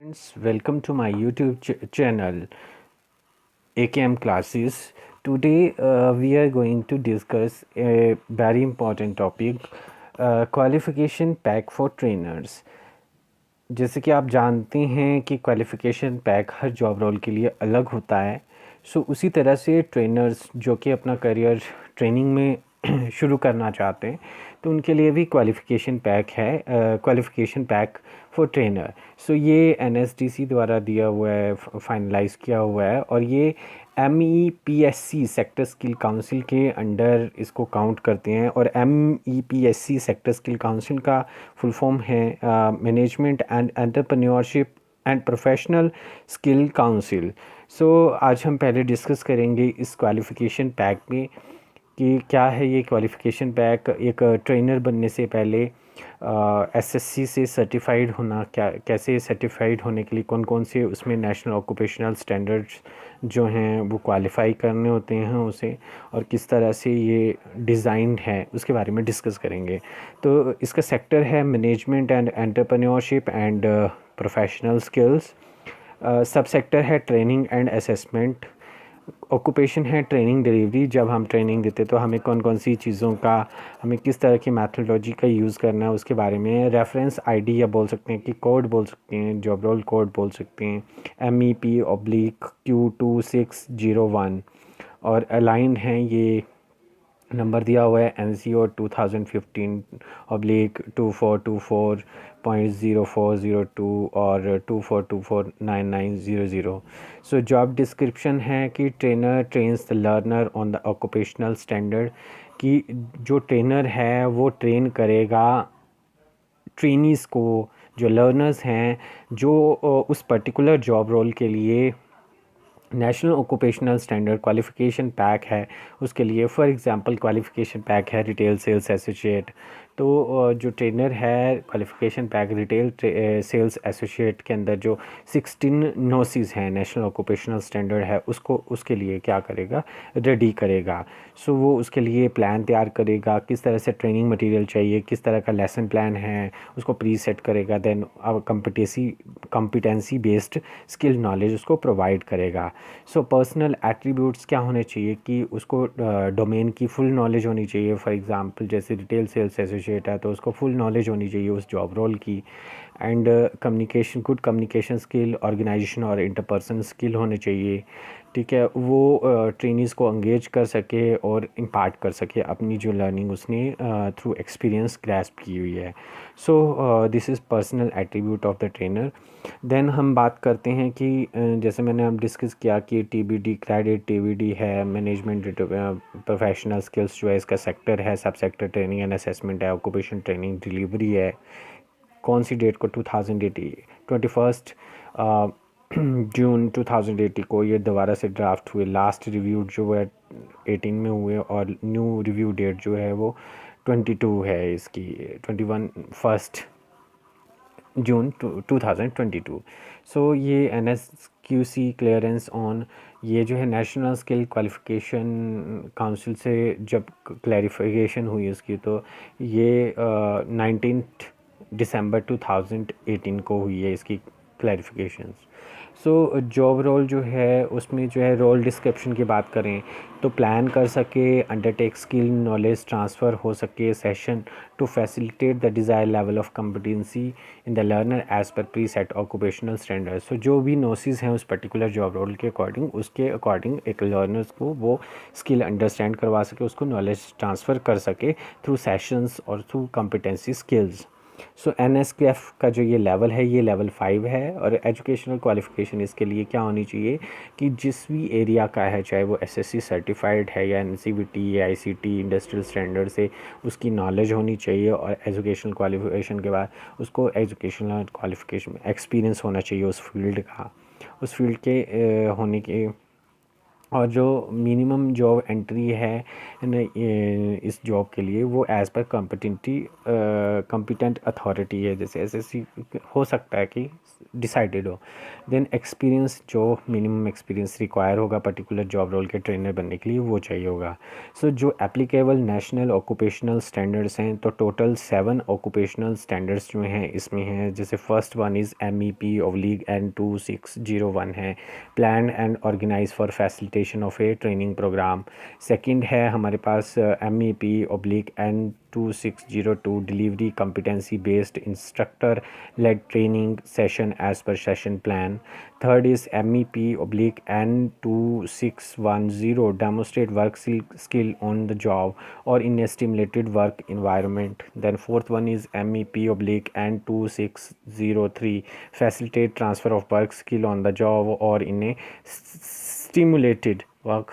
Friends, welcome to my YouTube channel AKM Classes. Today we are going to discuss a very important topic, qualification pack for trainers. जैसे कि आप जानते हैं कि qualification pack हर job role के लिए अलग होता है। उसी तरह से ट्रेनर्स जो कि अपना करियर ट्रेनिंग में शुरू करना चाहते हैं, तो उनके लिए भी क्वालिफ़िकेशन पैक है, क्वालिफ़िकेशन पैक फॉर ट्रेनर। ये एनएसडीसी द्वारा दिया हुआ है, फाइनलाइज़ किया हुआ है, और ये MEPSC सेक्टर स्किल काउंसिल के अंडर इसको काउंट करते हैं। और MEPSC सेक्टर स्किल काउंसिल का फुल फॉर्म है management and entrepreneurship and professional skill council. आज हम पहले डिस्कस करेंगे इस क्वालिफ़िकेशन पैक में कि क्या है ये क्वालिफ़िकेशन पैक। एक ट्रेनर बनने से पहले एसएससी से सर्टिफाइड होना, क्या कैसे सर्टिफाइड होने के लिए कौन कौन से उसमें नेशनल ऑक्यूपेशनल स्टैंडर्ड्स जो हैं वो क्वालिफ़ाई करने होते हैं उसे, और किस तरह से ये डिज़ाइंड है उसके बारे में डिस्कस करेंगे। तो इसका सेक्टर है management and entrepreneurship and professional skills. सब सेक्टर है ट्रेनिंग एंड असेसमेंट। ऑक्यूपेशन है ट्रेनिंग डिलीवरी। जब हम ट्रेनिंग देते तो हमें कौन कौन सी चीज़ों का, हमें किस तरह की मैथडोलॉजी का यूज़ करना है उसके बारे में। रेफरेंस आईडी या बोल सकते हैं कि कोड बोल सकते हैं, जॉब रोल कोड बोल सकते हैं, MEP/Q2601। और अलाइंड हैं, ये नंबर दिया हुआ है NCO 2015/2424.0402 और 24249900। जॉब डिस्क्रिप्शन है कि trainer trains the learner on the occupational standard, कि जो ट्रेनर है वो ट्रेन करेगा ट्रेनीज़ को, जो लर्नर्स हैं, जो उस पर्टिकुलर जॉब रोल के लिए national occupational standard qualification pack है उसके लिए। फॉर एग्ज़ाम्पल क्वालिफ़िकेशन पैक है रिटेल सेल्स एसोसिएट। तो जो ट्रेनर है, qualification pack retail sales associate के अंदर जो 16 नोसिस हैं, नेशनल ऑक्यूपेशनल स्टैंडर्ड है, उसको उसके लिए क्या करेगा, रेडी करेगा। वो उसके लिए प्लान तैयार करेगा, किस तरह से ट्रेनिंग मटेरियल चाहिए, किस तरह का लेसन प्लान है, उसको प्री सेट करेगा। Then competency based skill knowledge उसको प्रोवाइड करेगा। पर्सनल एट्रीब्यूट्स क्या होने चाहिए कि उसको डोमेन की फुल नॉलेज होनी चाहिए। फॉर एग्जांपल जैसे रिटेल सेल्स एसोसिएट है तो उसको फुल नॉलेज होनी चाहिए उस जॉब रोल की। And communication, good communication skill, organization और इंटरपर्सनल स्किल होने चाहिए। ठीक है, वो ट्रेनीज़ को एंगेज कर सके और इम्पार्ट कर सके अपनी जो लर्निंग उसने थ्रू एक्सपीरियंस ग्रैस्प की हुई है। This is personal attribute of the trainer. Then हम बात करते हैं कि जैसे मैंने अब डिस्कस किया कि TBD क्रेडिट TBD है, मैनेजमेंट प्रोफेशनल स्किल्स जो है इसका सेक्टर है, सब सेक्टर ट्रेनिंग एंड असेसमेंट है, ऑक्यूपेशन ट्रेनिंग डिलीवरी है। कौन सी डेट को, 2080 21 जून 2080 को ये दोबारा से ड्राफ्ट हुए। लास्ट रिव्यू जो है 18 में हुए, और न्यू रिव्यू डेट जो है वो 22 है इसकी, 21 जून 2022। ये NSQC क्लियरेंस ऑन, ये जो है नेशनल स्किल क्वालिफ़िकेशन काउंसिल से जब क्लैरिफिकेशन हुई इसकी, तो ये 19 दिसंबर 2018 को हुई है इसकी क्लैरिफिकेशंस। जॉब रोल जो है उसमें जो है रोल डिस्क्रिप्शन की बात करें तो प्लान कर सके, अंडरटेक स्किल नॉलेज ट्रांसफ़र हो सके, session to facilitate the desire level of competency in the learner as per preset occupational standards. जो भी नोसिस हैं उस पर्टिकुलर जॉब रोल के अकॉर्डिंग, उसके अकॉर्डिंग एक लर्नर्स को वो स्किल अंडरस्टैंड करवा सके, उसको नॉलेज ट्रांसफ़र कर सके थ्रू सेशंस और थ्रू कम्पिटेंसी स्किल्स। NSQF का जो ये लेवल है ये लेवल 5 है। और एजुकेशनल क्वालिफ़िकेशन इसके लिए क्या होनी चाहिए कि जिस भी एरिया का है, चाहे वो SSC सर्टिफाइड है या NCVT या ICT इंडस्ट्रियल स्टैंडर्ड से उसकी नॉलेज होनी चाहिए। और एजुकेशनल क्वालिफ़िकेशन के बाद उसको एजुकेशनल क्वालिफ़िकेशन एक्सपीरियंस होना चाहिए उस फील्ड का, उस फील्ड के होने के और जो मिनिमम जॉब एंट्री है इस जॉब के लिए वो एज़ पर कॉम्पिटेंट अथॉरिटी है, जैसे एसएससी हो सकता है कि डिसाइडेड हो। देन एक्सपीरियंस, जो मिनिमम एक्सपीरियंस रिक्वायर होगा पर्टिकुलर जॉब रोल के ट्रेनर बनने के लिए वो चाहिए होगा। सो जो एप्लीकेबल नेशनल ऑक्यूपेशनल स्टैंडर्ड्स हैं, तो टोटल 7 ऑक्यूपेशनल स्टैंडर्ड्स जो हैं इसमें हैं। जैसे फर्स्ट वन इज़ MEP/N2601 है, plan and organize for facilitation of a training program. Second है हमारे पास MEP/N2602, delivery competency based instructor led training session as per session plan. Third is MEP/N2610, demonstrate work skill on the job or in a stimulated work environment. Then fourth one is MEP/N2603, facilitate transfer of work skill on the job or in a stimulated work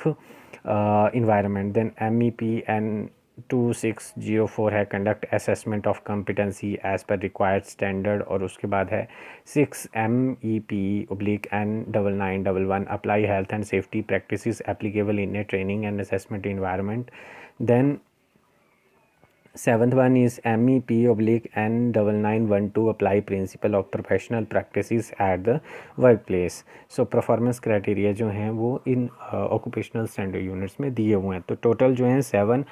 environment. Then MEP/N2604 है, conduct assessment of competency as per required standard. और उसके बाद है 6 MEP/N9911, apply health and safety practices applicable in a training and assessment environment. Then seventh one is MEP/N9912, apply principle of professional practices at the workplace. So performance criteria जो हैं वो इन occupational standard units में दिए हुए हैं। तो total जो हैं 7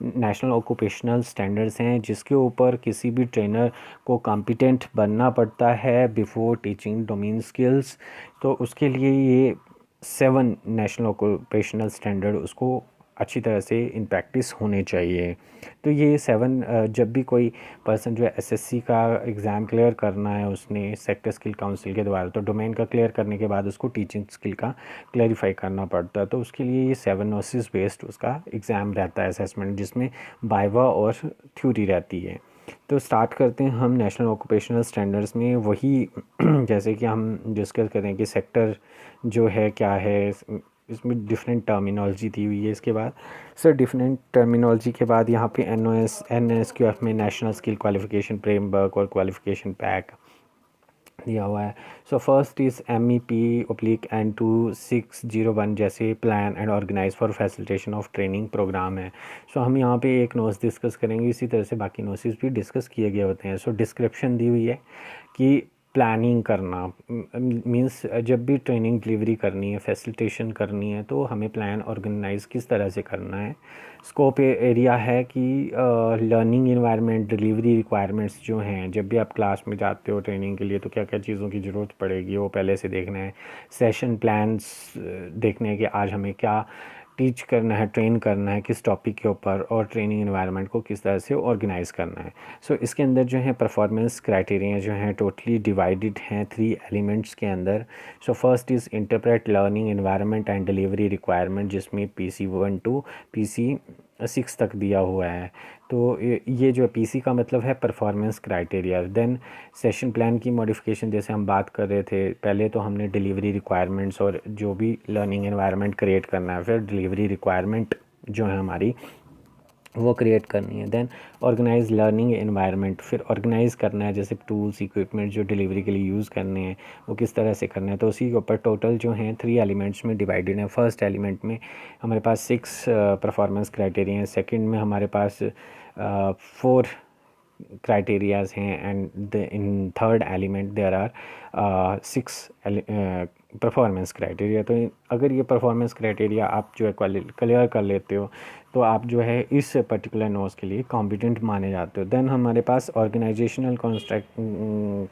नेशनल ऑक्यूपेशनल स्टैंडर्ड्स हैं जिसके ऊपर किसी भी ट्रेनर को कॉम्पिटेंट बनना पड़ता है बिफोर टीचिंग डोमेन स्किल्स। तो उसके लिए ये 7 नेशनल ऑक्यूपेशनल स्टैंडर्ड उसको अच्छी तरह से इन प्रैक्टिस होने चाहिए। तो ये 7 जब भी कोई पर्सन जो है एसएससी का एग्ज़ाम क्लियर करना है उसने सेक्टर स्किल काउंसिल के द्वारा, तो डोमेन का क्लियर करने के बाद उसको टीचिंग स्किल का क्लैरिफाई करना पड़ता है। तो उसके लिए ये 7 नोसिस बेस्ड उसका एग्ज़ाम रहता है असेसमेंट, जिसमें वाइवा और थ्योरी रहती है। तो स्टार्ट करते हैं हम नेशनल ऑक्यूपेशनल स्टैंडर्ड्स में। वही जैसे कि हम डिस्कस करें कि सेक्टर जो है क्या है, इसमें डिफरेंट टर्मिनोलॉजी दी हुई है। इसके बाद सर डिफरेंट टर्मिनोलॉजी के बाद यहाँ पे NOS/NSQF में नेशनल स्किल क्वालिफिकेशन फ्रेमवर्क और क्वालिफिकेशन पैक दिया हुआ है। सो फर्स्ट इज़ MEP/N2601, जैसे plan and organize for facilitation of training program है। सो हम यहाँ पे एक नोट्स डिस्कस करेंगे, इसी तरह से बाकी नोट्स भी डिस्कस किए गए होते हैं। सो डिस्क्रिप्शन दी हुई है कि प्लानिंग करना मींस जब भी ट्रेनिंग डिलीवरी करनी है, फैसिलिटेशन करनी है, तो हमें प्लान ऑर्गेनाइज किस तरह से करना है। स्कोप एरिया है कि लर्निंग इन्वायरमेंट, डिलीवरी रिक्वायरमेंट्स जो हैं, जब भी आप क्लास में जाते हो ट्रेनिंग के लिए तो क्या क्या चीज़ों की ज़रूरत पड़ेगी वो पहले से देखना है। सेशन प्लान्स देखने हैं कि आज हमें क्या टीच करना है, ट्रेन करना है किस टॉपिक के ऊपर, और ट्रेनिंग एनवायरनमेंट को किस तरह से ऑर्गेनाइज़ करना है। सो इसके अंदर जो है परफॉर्मेंस क्राइटेरिया जो हैं टोटली डिवाइडेड हैं 3 एलिमेंट्स के अंदर। सो first is interpret learning environment and delivery requirement, जिसमें PC1 to PC6 तक दिया हुआ है। तो ये जो PC का मतलब है performance criteria. Then session plan की मॉडिफिकेशन, जैसे हम बात कर रहे थे पहले, तो हमने डिलीवरी रिक्वायरमेंट्स और जो भी लर्निंग एनवायरनमेंट क्रिएट करना है, फिर डिलीवरी रिक्वायरमेंट जो है हमारी वो क्रिएट करनी है। देन ऑर्गेनाइज लर्निंग एनवायरनमेंट, फिर ऑर्गेनाइज़ करना है, जैसे टूल्स इक्विपमेंट जो डिलीवरी के लिए यूज़ करने हैं वो किस तरह से करना है। तो उसी के ऊपर टोटल जो हैं 3 एलिमेंट्स में डिवाइडेड है। फर्स्ट एलिमेंट में हमारे पास 6 परफॉर्मेंस क्राइटेरिया हैं, सेकंड में हमारे पास 4 क्राइटेरियाज हैं, and in third element there are 6 performance criteria. तो अगर ये परफॉर्मेंस क्राइटेरिया आप जो है क्लियर कर लेते हो तो आप जो है इस पर्टिकुलर नोट्स के लिए कॉम्पिटेंट माने जाते हो। देन हमारे पास ऑर्गेनाइजेशनल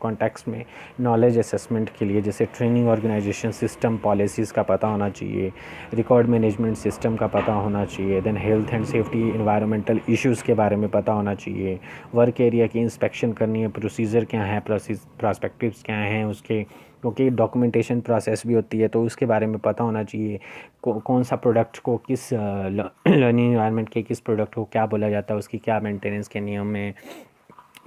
कॉन्टेक्स्ट में नॉलेज असेसमेंट के लिए, जैसे ट्रेनिंग ऑर्गेनाइजेशन सिस्टम पॉलिसीज़ का पता होना चाहिए, रिकॉर्ड मैनेजमेंट सिस्टम का पता होना चाहिए, then health and safety environmental issues के बारे में पता होना चाहिए, वर्क एरिया की इंस्पेक्शन करनी है, प्रोसीजर क्या है, प्रॉस्पेक्टिव्स क्या हैं उसके, क्योंकि डॉक्यूमेंटेशन प्रोसेस भी होती है तो उसके बारे में पता होना चाहिए। कौन सा प्रोडक्ट को किस लर्निंग इन्वायरमेंट के किस प्रोडक्ट को क्या बोला जाता है, उसकी क्या मेंटेनेंस के नियम है,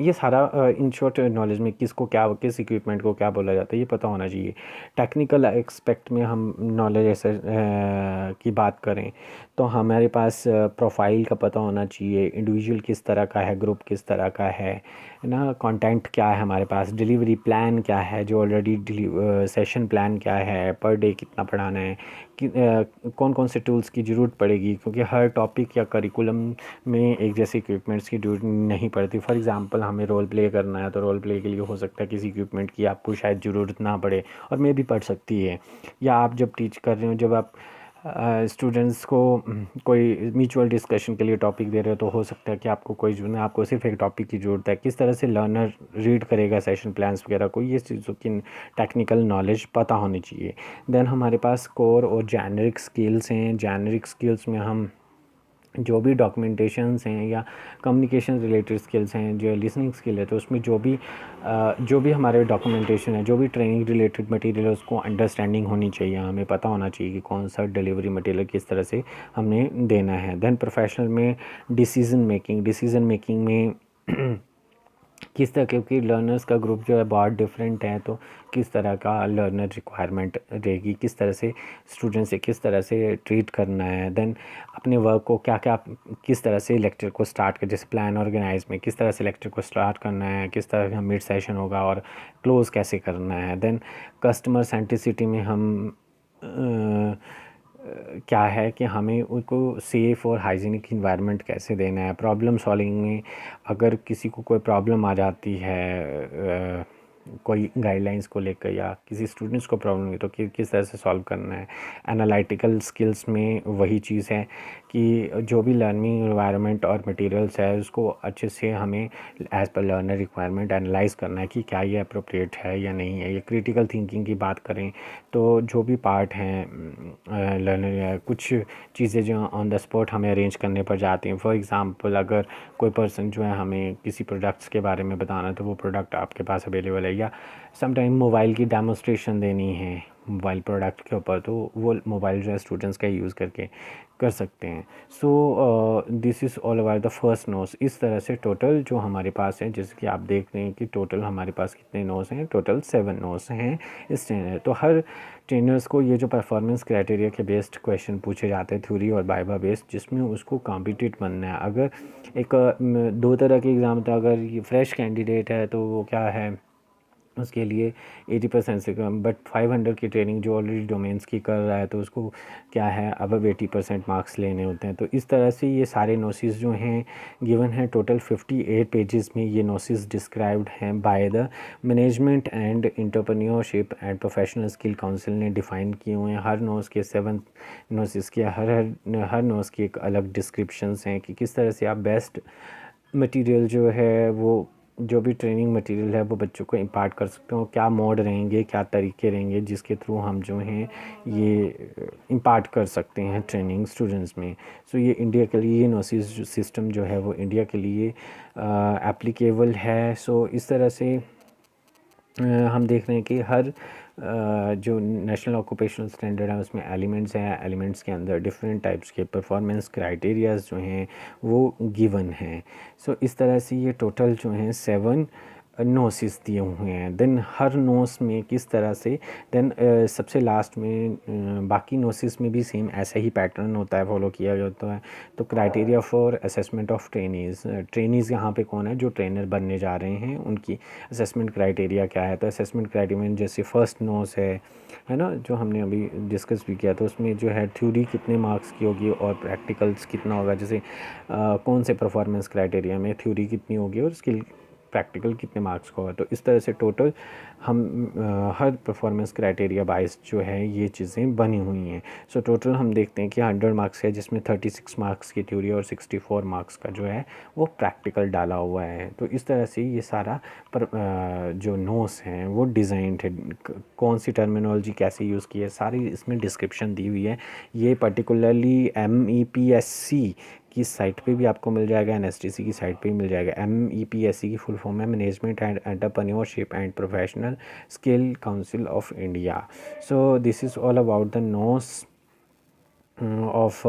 ये सारा इन शॉर्ट नॉलेज में किसको क्या, किस इक्विपमेंट को क्या बोला जाता है ये पता होना चाहिए। टेक्निकल एक्सपेक्ट में हम नॉलेज ऐसे की बात करें तो हमारे पास प्रोफाइल का पता होना चाहिए, इंडिविजुअल किस तरह का है, ग्रुप किस तरह का है, ना कंटेंट क्या है हमारे पास, डिलीवरी प्लान क्या है, जो ऑलरेडी सेशन प्लान क्या है, पर डे कितना पढ़ाना है, कि कौन कौन से टूल्स की ज़रूरत पड़ेगी, क्योंकि हर टॉपिक या करिकुलम में एक जैसे इक्विपमेंट्स की ज़रूरत नहीं पड़ती। फॉर एग्जांपल हमें रोल प्ले करना है तो रोल प्ले के लिए हो सकता है किसी इक्विपमेंट की आपको शायद ज़रूरत ना पड़े और मे भी पड़ सकती है। या आप जब टीच कर रहे हो, जब आप स्टूडेंट्स को कोई म्यूचुअल डिस्कशन के लिए टॉपिक दे रहे हो तो हो सकता है कि आपको कोई जो ना, आपको सिर्फ एक टॉपिक की ज़रूरत है, किस तरह से लर्नर रीड करेगा सेशन प्लान्स वगैरह को, ये चीज़ों की टेक्निकल नॉलेज पता होनी चाहिए। देन हमारे पास कोर और जेनरिक स्किल्स हैं। जेनरिक स्किल्स में हम जो भी डॉक्यूमेंटेशंस हैं या कम्युनिकेशन रिलेटेड स्किल्स हैं, जो लिसनिंग स्किल है, तो उसमें जो भी हमारे डॉक्यूमेंटेशन है, जो भी ट्रेनिंग रिलेटेड मटेरियल है, उसको अंडरस्टैंडिंग होनी चाहिए, हमें पता होना चाहिए कि कौन सा डिलीवरी मटेरियल किस तरह से हमने देना है। देन प्रोफेशनल में डिसीज़न मेकिंग में किस तरह, क्योंकि लर्नर्स का ग्रुप जो है बहुत डिफरेंट है, तो किस तरह का लर्नर रिक्वायरमेंट रहेगी, किस तरह से स्टूडेंट से किस तरह से ट्रीट करना है। देन अपने वर्क को क्या क्या, किस तरह से लेक्चर को स्टार्ट कर, जैसे प्लान ऑर्गेनाइज में किस तरह से लेक्चर को स्टार्ट करना है, किस तरह का मिड सेशन होगा और क्लोज़ कैसे करना है। देन कस्टमर सेंट्रिसिटी में हम क्या है कि हमें उनको सेफ़ और हाइजीनिक इन्वायरमेंट कैसे देना है। प्रॉब्लम सॉल्विंग में अगर किसी को कोई प्रॉब्लम आ जाती है कोई गाइडलाइंस को लेकर या किसी स्टूडेंट्स को प्रॉब्लम हुई तो किस तरह से सॉल्व करना है। एनालिटिकल स्किल्स में वही चीज़ है कि जो भी लर्निंग इन्वायरमेंट और मटेरियल्स है उसको अच्छे से हमें as per learner requirement analyse करना है कि क्या ये अप्रोप्रिएट है या नहीं है। ये क्रिटिकल थिंकिंग की बात करें तो जो भी पार्ट हैं लर्नर या कुछ चीज़ें जो ऑन द स्पॉट हमें अरेंज करने पड़ जाती हैं। फॉर एग्ज़ाम्पल अगर कोई पर्सन जो है हमें किसी प्रोडक्ट्स के बारे में बताना है तो वो प्रोडक्ट आपके पास अवेलेबल है, या समटाइम मोबाइल की डेमोस्ट्रेशन देनी है मोबाइल प्रोडक्ट के ऊपर, तो वो मोबाइल जो है स्टूडेंट्स का यूज़ करके कर सकते हैं। So this is all about the first notes. इस तरह से टोटल जो हमारे पास है, जैसे कि आप देख रहे हैं कि टोटल हमारे पास कितने नोट्स हैं, टोटल 7 नोट्स हैं इस ट्रेनर। तो हर ट्रेनर्स को ये जो परफॉर्मेंस क्राइटेरिया के बेस्ड क्वेश्चन पूछे जाते हैं, थ्योरी और वाइवा बेस्ड, जिसमें उसको कॉम्पिटिट बनना है। अगर एक दो तरह के एग्ज़ाम था, अगर ये फ्रेश कैंडिडेट है तो वो क्या है, उसके लिए 80% से कम, बट 500 की ट्रेनिंग जो ऑलरेडी डोमेन्स की कर रहा है तो उसको क्या है अब 80% मार्क्स लेने होते हैं। तो इस तरह से ये सारे नोसिस जो हैं गिवन है, टोटल 58 पेजेस में ये नोसिस डिस्क्राइब्ड हैं by the management and entrepreneurship and professional skill council ने डिफ़ाइन किए हुए हैं। हर नोस के 7 नोसिस के हर नोस की एक अलग डिस्क्रिप्शंस हैं कि किस तरह से आप बेस्ट मटेरियल जो है वो जो भी ट्रेनिंग मटेरियल है वो बच्चों को इम्पार्ट कर सकते हो, क्या मोड रहेंगे, क्या तरीके रहेंगे जिसके थ्रू हम जो हैं ये इम्पार्ट कर सकते हैं ट्रेनिंग स्टूडेंट्स में। सो ये इंडिया के लिए, ये नोसिस सिस्टम जो है वो इंडिया के लिए एप्लीकेबल है। सो इस तरह से हम देख रहे हैं कि हर जो नेशनल ऑक्यूपेशनल स्टैंडर्ड है उसमें एलिमेंट्स हैं, एलिमेंट्स के अंदर डिफरेंट टाइप्स के परफॉर्मेंस क्राइटेरियाज जो हैं वो गिवन हैं। सो इस तरह से ये टोटल जो हैं 7 नोसिस दिए हुए हैं। देन हर नोस में किस तरह से, देन सबसे लास्ट में बाकी नोसिस में भी सेम ऐसा ही पैटर्न होता है, फॉलो किया जाता है। तो criteria for assessment of trainees यहाँ पे कौन है जो ट्रेनर बनने जा रहे हैं, उनकी असेसमेंट क्राइटेरिया क्या है। तो असेसमेंट क्राइटेरिया में जैसे फर्स्ट नोस है ना, जो हमने अभी डिस्कस भी किया, तो उसमें जो है थ्योरी कितने मार्क्स की होगी और प्रैक्टिकल्स कितना होगा। जैसे कौन से परफॉर्मेंस क्राइटेरिया में थ्योरी कितनी होगी और स्किल प्रैक्टिकल कितने मार्क्स का होगा। तो इस तरह से टोटल हम हर परफॉर्मेंस क्राइटेरिया वाइज जो है ये चीज़ें बनी हुई हैं। सो टोटल हम देखते हैं कि 100 मार्क्स है जिसमें 36 मार्क्स की थ्योरी और 64 मार्क्स का जो है वो प्रैक्टिकल डाला हुआ है। तो इस तरह से ये सारा जो नोट्स हैं वो डिज़ाइंड है, कौन सी टर्मिनोलॉजी कैसे यूज़ की है सारी इसमें डिस्क्रिप्शन दी हुई है। ये पर्टिकुलरली MEPSC की साइट पे भी आपको मिल जाएगा, NSTC की साइट पे भी मिल जाएगा। MEPSC की फुल फॉर्म है management and entrepreneurship and professional skill council of India. So this is all about the notes of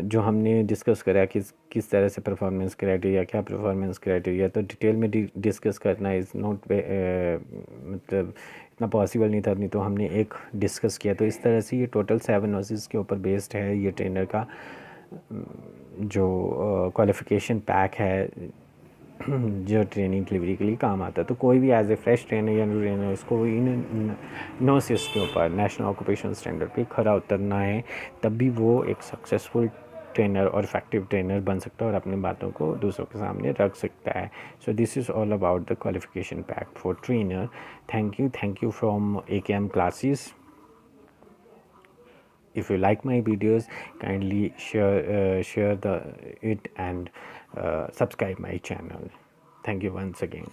जो हमने डिस्कस करा कि किस तरह से परफॉर्मेंस क्राइटेरिया, क्या परफॉर्मेंस क्राइटेरिया, तो डिटेल में डिस्कस करना इज़ नॉट मतलब इतना पॉसिबल नहीं था, नहीं तो हमने एक डिस्कस किया। तो इस तरह से ये टोटल 7 नोसिस के ऊपर बेस्ड है ये ट्रेनर का जो क्वालिफ़िकेशन पैक है जो ट्रेनिंग डिलीवरी के लिए काम आता है। तो कोई भी एज ए फ्रेश ट्रेनर या ट्रेनर इसको इन नोसिस के ऊपर नेशनल ऑक्यूपेशनल स्टैंडर्ड पे खरा उतरना है, तब भी वो एक सक्सेसफुल ट्रेनर और इफेक्टिव ट्रेनर बन सकता है और अपनी बातों को दूसरों के सामने रख सकता है। So this is all about the qualification pack for trainer. Thank you from AKM classes. If you like my videos, kindly share it and subscribe my channel. Thank you once again.